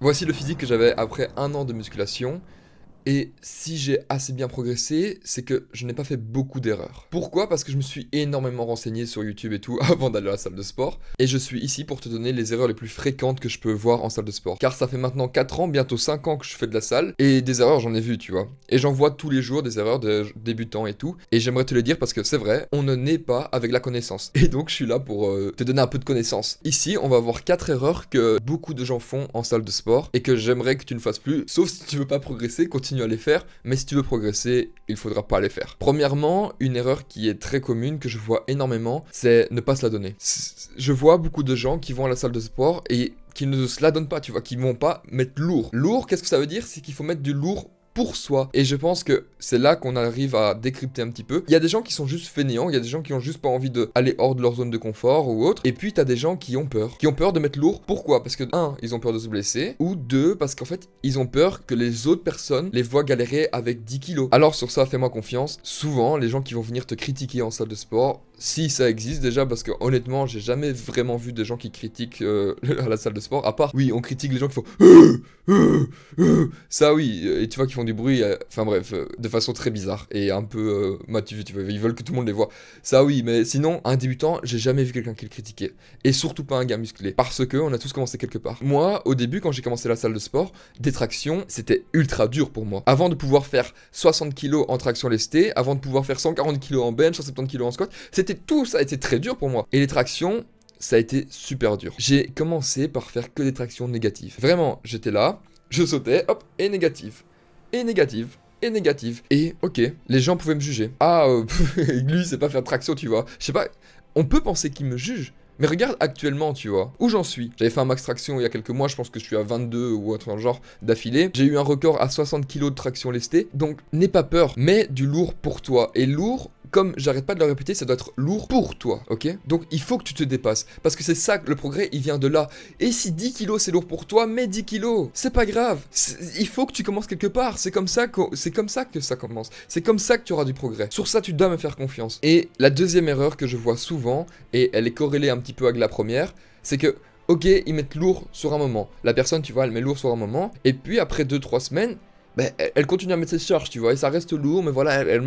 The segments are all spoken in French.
Voici le physique que j'avais après un an de musculation. Et si j'ai assez bien progressé, c'est que je n'ai pas fait beaucoup d'erreurs. Pourquoi? Parce que je me suis énormément renseigné sur YouTube et tout avant d'aller à la salle de sport. Et je suis ici pour te donner les erreurs les plus fréquentes que je peux voir en salle de sport. Car ça fait maintenant 4 ans, bientôt 5 ans que je fais de la salle. Et des erreurs, j'en ai vu, tu vois. Et j'en vois tous les jours des erreurs de débutants et tout. Et j'aimerais te le dire parce que c'est vrai, on ne naît pas avec la connaissance. Et donc je suis là pour te donner un peu de connaissance. Ici, on va voir 4 erreurs que beaucoup de gens font en salle de sport. Et que j'aimerais que tu ne fasses plus. Sauf si tu veux pas progresser, continue à les faire. Mais si tu veux progresser, il faudra pas les faire. Premièrement, une erreur qui est très commune, que je vois énormément, c'est ne pas se la donner. Je vois beaucoup de gens qui vont à la salle de sport et qui ne se la donnent pas, tu vois, qui vont pas mettre lourd. Lourd, qu'est-ce que ça veut dire? C'est qu'il faut mettre du lourd pour soi. Et je pense que c'est là qu'on arrive à décrypter un petit peu. Il y a des gens qui sont juste fainéants, il y a des gens qui ont juste pas envie d'aller hors de leur zone de confort ou autre. Et puis t'as des gens qui ont peur. Qui ont peur de mettre lourd. Pourquoi? Parce que, un, ils ont peur de se blesser. Ou deux, parce qu'en fait, ils ont peur que les autres personnes les voient galérer avec 10 kilos. Alors sur ça, fais-moi confiance. Souvent, les gens qui vont venir te critiquer en salle de sport, si ça existe déjà, parce que honnêtement, j'ai jamais vraiment vu des gens qui critiquent à la salle de sport. À part, oui, on critique les gens qui font ça oui, et tu vois qu'ils font du bruit, enfin bref, de façon très bizarre et un peu mature, tu vois, ils veulent que tout le monde les voit. Ça oui, mais sinon, un débutant, j'ai jamais vu quelqu'un qui le critiquait. Et surtout pas un gars musclé. Parce que on a tous commencé quelque part. Moi, au début, quand j'ai commencé la salle de sport, des tractions, c'était ultra dur pour moi. Avant de pouvoir faire 60 kilos en traction lestée, avant de pouvoir faire 140 kilos en bench, 170 kilos en squat, c'était tout ça a été très dur pour moi. Et les tractions, ça a été super dur. J'ai commencé par faire que des tractions négatives. Vraiment, j'étais là, je sautais, hop, et négative. Et négative. Et négative. Et ok, les gens pouvaient me juger. Ah, lui, c'est pas faire de traction, tu vois. Je sais pas, on peut penser qu'il me juge. Mais regarde actuellement, tu vois, où j'en suis. J'avais fait un max traction il y a quelques mois, je pense que je suis à 22 ou autre genre d'affilée. J'ai eu un record à 60 kilos de traction lestée. Donc, n'aie pas peur, mets du lourd pour toi. Et lourd, comme j'arrête pas de le répéter, ça doit être lourd pour toi, ok? Donc il faut que tu te dépasses. Parce que c'est ça, le progrès, il vient de là. Et si 10 kilos c'est lourd pour toi, mets 10 kilos. C'est pas grave. Il faut que tu commences quelque part. C'est comme ça que ça commence. C'est comme ça que tu auras du progrès. Sur ça, tu dois me faire confiance. Et la deuxième erreur que je vois souvent, et elle est corrélée un petit peu avec la première, c'est que ok, ils mettent lourd sur un moment. La personne, tu vois, elle met lourd sur un moment. Et puis après 2-3 semaines, ben, elle continue à mettre cette charge, tu vois, et ça reste lourd, mais voilà, elle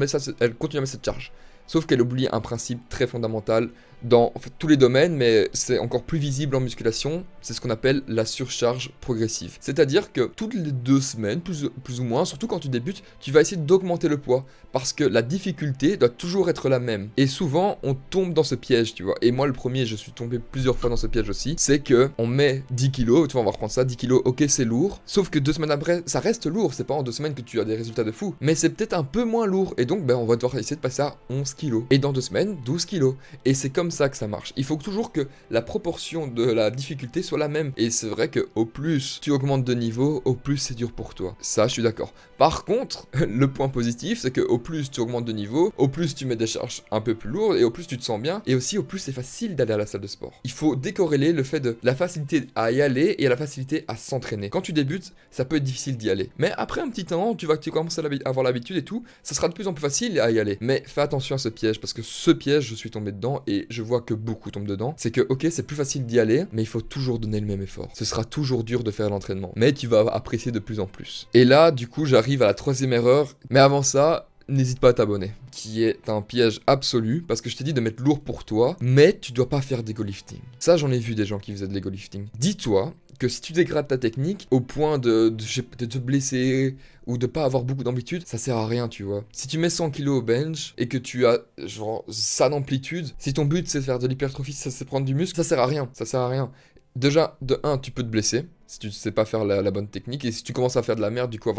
continue à mettre cette charge. Sauf qu'elle oublie un principe très fondamental dans en fait, tous les domaines, mais c'est encore plus visible en musculation, c'est ce qu'on appelle la surcharge progressive. C'est-à-dire que toutes les 2 semaines, plus ou moins, surtout quand tu débutes, tu vas essayer d'augmenter le poids, parce que la difficulté doit toujours être la même. Et souvent, on tombe dans ce piège, tu vois. Et moi, le premier, je suis tombé plusieurs fois dans ce piège aussi, c'est que on met 10 kilos, tu vois, on va reprendre ça, 10 kilos, ok, c'est lourd, sauf que 2 semaines après, ça reste lourd, c'est pas en 2 semaines que tu as des résultats de fou, mais c'est peut-être un peu moins lourd, et donc, ben, on va devoir essayer de passer à 11 kilos. Et dans 2 semaines, 12 kilos. Et c'est comme ça que ça marche. Il faut toujours que la proportion de la difficulté soit la même. Et c'est vrai que au plus tu augmentes de niveau, au plus c'est dur pour toi. Ça, je suis d'accord. Par contre, le point positif, c'est que au plus tu augmentes de niveau, au plus tu mets des charges un peu plus lourdes, et au plus tu te sens bien, et aussi au plus c'est facile d'aller à la salle de sport. Il faut décorréler le fait de la facilité à y aller et à la facilité à s'entraîner. Quand tu débutes, ça peut être difficile d'y aller. Mais après un petit temps, tu commences à avoir l'habitude et tout, ça sera de plus en plus facile à y aller. Mais fais attention à ce piège, parce que ce piège, je suis tombé dedans, et je vois que beaucoup tombent dedans. C'est que, ok, c'est plus facile d'y aller, mais il faut toujours donner le même effort. Ce sera toujours dur de faire l'entraînement, mais tu vas apprécier de plus en plus. Et là, du coup, j'arrive à la troisième erreur, mais avant ça, n'hésite pas à t'abonner, qui est un piège absolu, parce que je t'ai dit de mettre lourd pour toi, mais tu dois pas faire d'ego lifting. Ça, j'en ai vu des gens qui faisaient de l'ego lifting. Dis-toi que si tu dégrades ta technique au point de te blesser ou de pas avoir beaucoup d'amplitude, ça sert à rien, tu vois. Si tu mets 100 kilos au bench et que tu as genre ça d'amplitude, si ton but c'est de faire de l'hypertrophie, ça c'est prendre du muscle, ça sert à rien, ça sert à rien. Déjà, de 1, tu peux te blesser si tu sais pas faire la bonne technique. Et si tu commences à faire de la merde, du coup,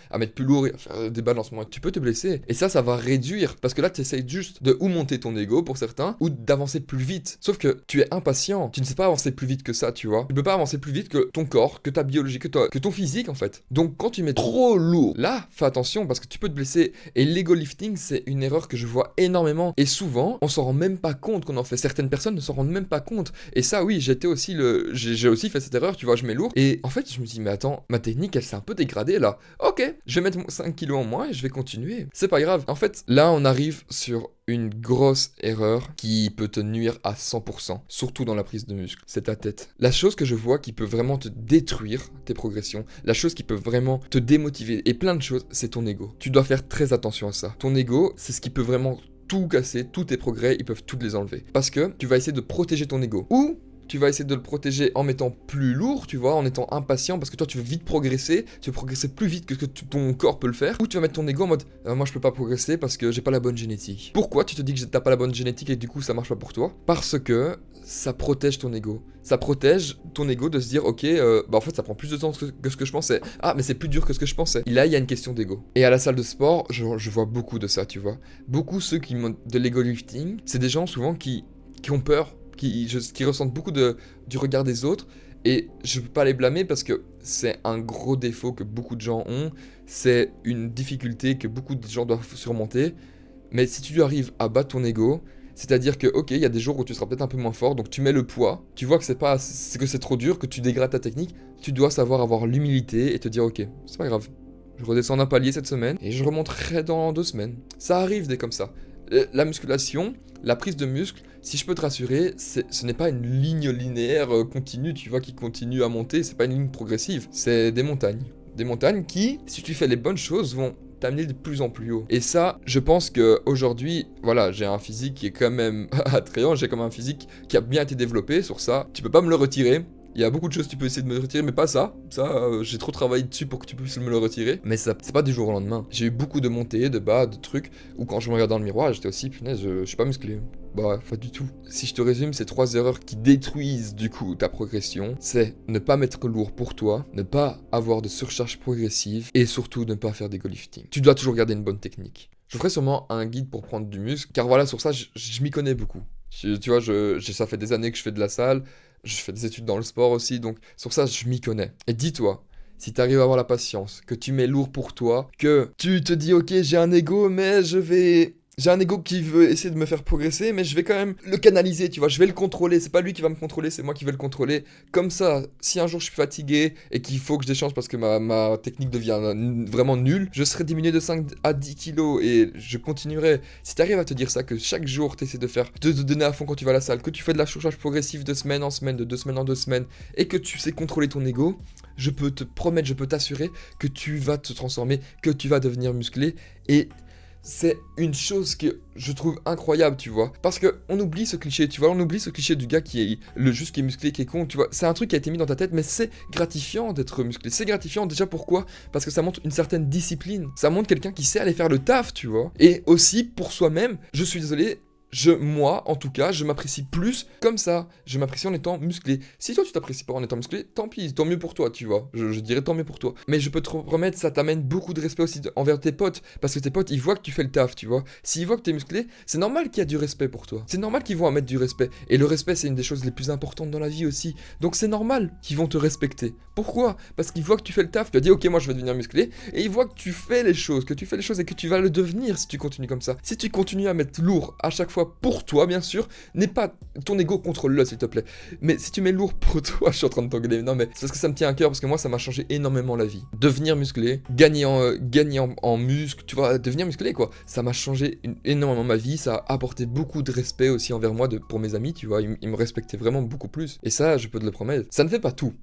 à mettre plus lourd et à faire des balancements, tu peux te blesser. Et ça va réduire. Parce que là, tu essayes juste de ou monter ton ego pour certains, ou d'avancer plus vite. Sauf que tu es impatient. Tu ne sais pas avancer plus vite que ça, tu vois. Tu peux pas avancer plus vite que ton corps, que ta biologie, que ton physique, en fait. Donc, quand tu mets trop lourd, là, fais attention parce que tu peux te blesser. Et l'ego lifting, c'est une erreur que je vois énormément. Et souvent, on s'en rend même pas compte qu'on en fait. Certaines personnes ne s'en rendent même pas compte. Et ça, oui, j'ai aussi fait cette erreur, tu vois, je mets lourd. Et Et en fait, je me dis, mais attends, ma technique, elle s'est un peu dégradée là. Ok, je vais mettre 5 kilos en moins et je vais continuer. C'est pas grave. En fait, là, on arrive sur une grosse erreur qui peut te nuire à 100%, surtout dans la prise de muscle, c'est ta tête. La chose que je vois qui peut vraiment te détruire tes progressions, la chose qui peut vraiment te démotiver et plein de choses, c'est ton ego. Tu dois faire très attention à ça. Ton ego, c'est ce qui peut vraiment tout casser, tous tes progrès, ils peuvent tout les enlever. Parce que tu vas essayer de protéger ton ego. Ou tu vas essayer de le protéger en mettant plus lourd, tu vois, en étant impatient, parce que toi tu veux vite progresser, tu veux progresser plus vite que ce que ton corps peut le faire, ou tu vas mettre ton ego en mode moi je peux pas progresser parce que j'ai pas la bonne génétique. Pourquoi tu te dis que t'as pas la bonne génétique et du coup ça marche pas pour toi? Parce que ça protège ton ego. Ça protège ton ego de se dire ok, bah en fait ça prend plus de temps que ce que je pensais. Ah mais c'est plus dur que ce que je pensais. Et là il y a une question d'ego. Et à la salle de sport, je vois beaucoup de ça, tu vois. Beaucoup ceux qui montent de l'ego lifting, c'est des gens souvent qui ont peur, qui ressentent beaucoup du regard des autres, et je peux pas les blâmer parce que c'est un gros défaut que beaucoup de gens ont, c'est une difficulté que beaucoup de gens doivent surmonter, mais si tu arrives à battre ton ego, c'est-à-dire que ok, il y a des jours où tu seras peut-être un peu moins fort, donc tu mets le poids, tu vois que c'est trop dur, que tu dégrades ta technique, tu dois savoir avoir l'humilité et te dire ok, c'est pas grave, je redescends d'un palier cette semaine et je remonterai dans 2 semaines. Ça arrive des comme ça. La musculation, la prise de muscle, si je peux te rassurer, ce n'est pas une ligne linéaire continue, tu vois, qui continue à monter, c'est pas une ligne progressive, c'est des montagnes. Des montagnes qui, si tu fais les bonnes choses, vont t'amener de plus en plus haut. Et ça, je pense que aujourd'hui, voilà, j'ai un physique qui est quand même attrayant, j'ai comme un physique qui a bien été développé sur ça, tu peux pas me le retirer. Il y a beaucoup de choses que tu peux essayer de me retirer, mais pas ça. J'ai trop travaillé dessus pour que tu puisses me le retirer. Mais ça, c'est pas du jour au lendemain. J'ai eu beaucoup de montées, de bas, de trucs, où quand je me regarde dans le miroir, j'étais aussi, punaise, je suis pas musclé. Bah, pas du tout. Si je te résume, ces 3 erreurs qui détruisent du coup ta progression, c'est ne pas mettre lourd pour toi, ne pas avoir de surcharge progressive, et surtout ne pas faire d'ego lifting. Tu dois toujours garder une bonne technique. Je ferai sûrement un guide pour prendre du muscle, car voilà, sur ça, je m'y connais beaucoup. Tu vois, ça fait des années que je fais de la salle, je fais des études dans le sport aussi, donc sur ça, je m'y connais. Et dis-toi, si tu arrives à avoir la patience, que tu mets lourd pour toi, que tu te dis, ok, j'ai un ego, mais j'ai un ego qui veut essayer de me faire progresser, mais je vais quand même le canaliser, tu vois, je vais le contrôler, c'est pas lui qui va me contrôler, c'est moi qui vais le contrôler. Comme ça, si un jour je suis fatigué et qu'il faut que je déchange parce que ma technique devient vraiment nulle, je serai diminué de 5 à 10 kilos et je continuerai. Si t'arrives à te dire ça, que chaque jour t'essaies de te donner à fond quand tu vas à la salle, que tu fais de la surcharge progressive de semaine en semaine, de 2 semaines en 2 semaines, et que tu sais contrôler ton ego, je peux te promettre, je peux t'assurer que tu vas te transformer, que tu vas devenir musclé, et c'est une chose que je trouve incroyable, tu vois. Parce que on oublie ce cliché, tu vois. On oublie ce cliché du gars qui est qui est musclé, qui est con, tu vois. C'est un truc qui a été mis dans ta tête, mais c'est gratifiant d'être musclé. C'est gratifiant déjà pourquoi? Parce que ça montre une certaine discipline. Ça montre quelqu'un qui sait aller faire le taf, tu vois. Et aussi pour soi-même, je suis désolé, moi, en tout cas, je m'apprécie plus comme ça. Je m'apprécie en étant musclé. Si toi, tu t'apprécies pas en étant musclé, tant pis, tant mieux pour toi, tu vois. Je dirais tant mieux pour toi. Mais je peux te promettre, ça t'amène beaucoup de respect aussi envers tes potes. Parce que tes potes, ils voient que tu fais le taf, tu vois. S'ils voient que t'es musclé, c'est normal qu'il y a du respect pour toi. C'est normal qu'ils vont en mettre du respect. Et le respect, c'est une des choses les plus importantes dans la vie aussi. Donc c'est normal qu'ils vont te respecter. Pourquoi? Parce qu'ils voient que tu fais le taf. Tu as dit, ok, moi, je vais devenir musclé. Et ils voient que tu fais les choses, et que tu vas le devenir si tu continues comme ça. Si tu continues à mettre lourd à chaque fois pour toi, bien sûr, n'est pas ton ego, contrôle-le s'il te plaît. Mais si tu mets lourd pour toi, je suis en train de t'engueuler. Non mais c'est parce que ça me tient à cœur, parce que moi ça m'a changé énormément la vie. Devenir musclé, gagner en muscle, tu vois, devenir musclé quoi. Ça m'a changé énormément ma vie, ça a apporté beaucoup de respect aussi envers moi pour mes amis, tu vois, ils me respectaient vraiment beaucoup plus. Et ça, je peux te le promettre, ça ne fait pas tout.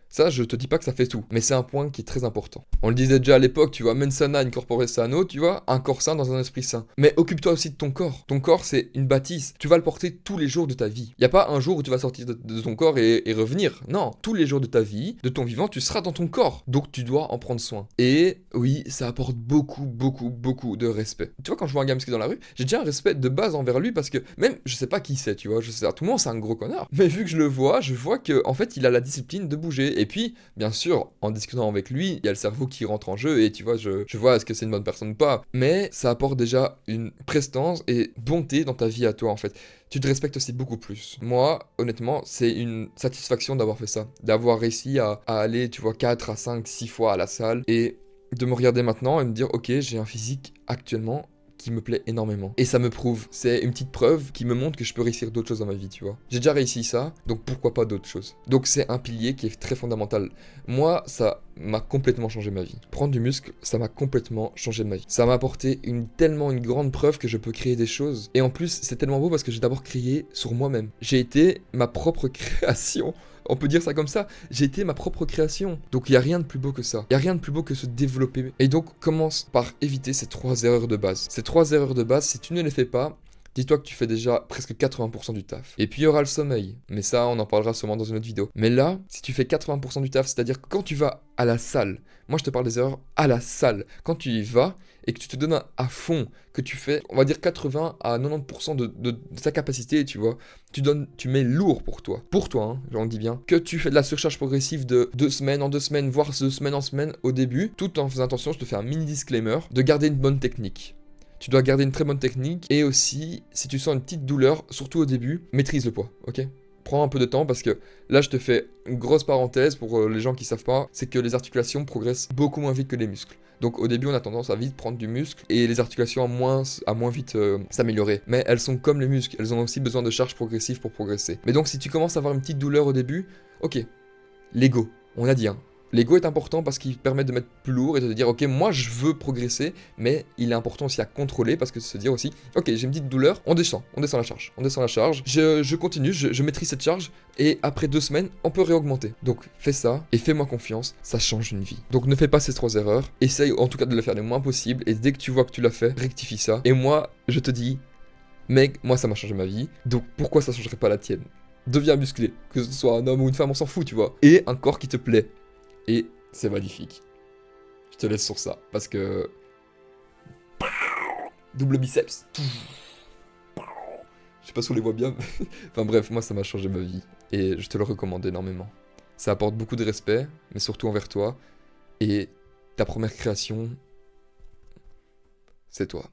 Ça, je te dis pas que ça fait tout, mais c'est un point qui est très important. On le disait déjà à l'époque, tu vois, mens sana in corpore sano, tu vois, un corps sain dans un esprit sain. Mais occupe-toi aussi de ton corps. Ton corps, c'est une bâtisse. Tu vas le porter tous les jours de ta vie. Y a pas un jour où tu vas sortir de ton corps et revenir. Non, tous les jours de ta vie, de ton vivant, tu seras dans ton corps. Donc tu dois en prendre soin. Et oui, ça apporte beaucoup, beaucoup, beaucoup de respect. Tu vois, quand je vois un gars musclé dans la rue, j'ai déjà un respect de base envers lui parce que même, je sais pas qui c'est, tu vois, je sais, à tout le monde, c'est un gros connard. Mais vu que je vois que, en fait, il a la discipline de bouger. Et puis, bien sûr, en discutant avec lui, il y a le cerveau qui rentre en jeu et tu vois, je vois est-ce que c'est une bonne personne ou pas. Mais ça apporte déjà une prestance et bonté dans ta vie à toi, en fait. Tu te respectes aussi beaucoup plus. Moi, honnêtement, c'est une satisfaction d'avoir fait ça. D'avoir réussi à aller, tu vois, 4 à 5, 6 fois à la salle et de me regarder maintenant et me dire, ok, j'ai un physique actuellement qui me plaît énormément. Et ça me prouve, c'est une petite preuve qui me montre que je peux réussir d'autres choses dans ma vie, tu vois. J'ai déjà réussi ça, donc pourquoi pas d'autres choses. Donc c'est un pilier qui est très fondamental. Moi, ça m'a complètement changé ma vie. Prendre du muscle, ça m'a complètement changé ma vie. Ça m'a apporté tellement une grande preuve que je peux créer des choses. Et en plus, c'est tellement beau parce que j'ai d'abord créé sur moi-même. J'ai été ma propre création. On peut dire ça comme ça, j'ai été ma propre création. Donc il n'y a rien de plus beau que ça. Il n'y a rien de plus beau que se développer. Et donc commence par éviter ces 3 erreurs de base. Ces 3 erreurs de base, si tu ne les fais pas, dis-toi que tu fais déjà presque 80% du taf. Et puis il y aura le sommeil. Mais ça, on en parlera sûrement dans une autre vidéo. Mais là, si tu fais 80% du taf, c'est-à-dire que quand tu vas à la salle, moi je te parle des erreurs à la salle. Quand tu y vas et que tu te donnes à fond, que tu fais, on va dire 80 à 90% de ta capacité, tu vois, tu mets lourd pour toi, hein, j'en dis bien, que tu fais de la surcharge progressive de 2 semaines en 2 semaines, voire de semaine en semaine au début, tout en faisant attention, je te fais un mini disclaimer, de garder une bonne technique. Tu dois garder une très bonne technique et aussi, si tu sens une petite douleur, surtout au début, maîtrise le poids, ok? Prends un peu de temps parce que là, je te fais une grosse parenthèse pour les gens qui savent pas, c'est que les articulations progressent beaucoup moins vite que les muscles. Donc au début, on a tendance à vite prendre du muscle et les articulations à moins vite s'améliorer. Mais elles sont comme les muscles, elles ont aussi besoin de charge progressive pour progresser. Mais donc si tu commences à avoir une petite douleur au début, ok, l'ego, on l'a dit, hein. L'ego est important parce qu'il permet de mettre plus lourd et de te dire ok, moi je veux progresser, mais il est important aussi à contrôler parce que se dire aussi ok, j'ai une petite douleur, on descend la charge, je continue, je maîtrise cette charge et après 2 semaines on peut réaugmenter. Donc fais ça et fais-moi confiance, ça change une vie. Donc ne fais pas ces 3 erreurs, essaye en tout cas de le faire le moins possible et dès que tu vois que tu l'as fait, rectifie ça. Et moi je te dis, mec, moi ça m'a changé ma vie, donc pourquoi ça changerait pas la tienne? Deviens musclé, que ce soit un homme ou une femme, on s'en fout, tu vois. Et un corps qui te plaît. Et c'est magnifique. Je te laisse sur ça, parce que... Double biceps. Je sais pas si on les voit bien. Enfin bref, moi ça m'a changé ma vie. Et je te le recommande énormément. Ça apporte beaucoup de respect, mais surtout envers toi. Et ta première création, c'est toi.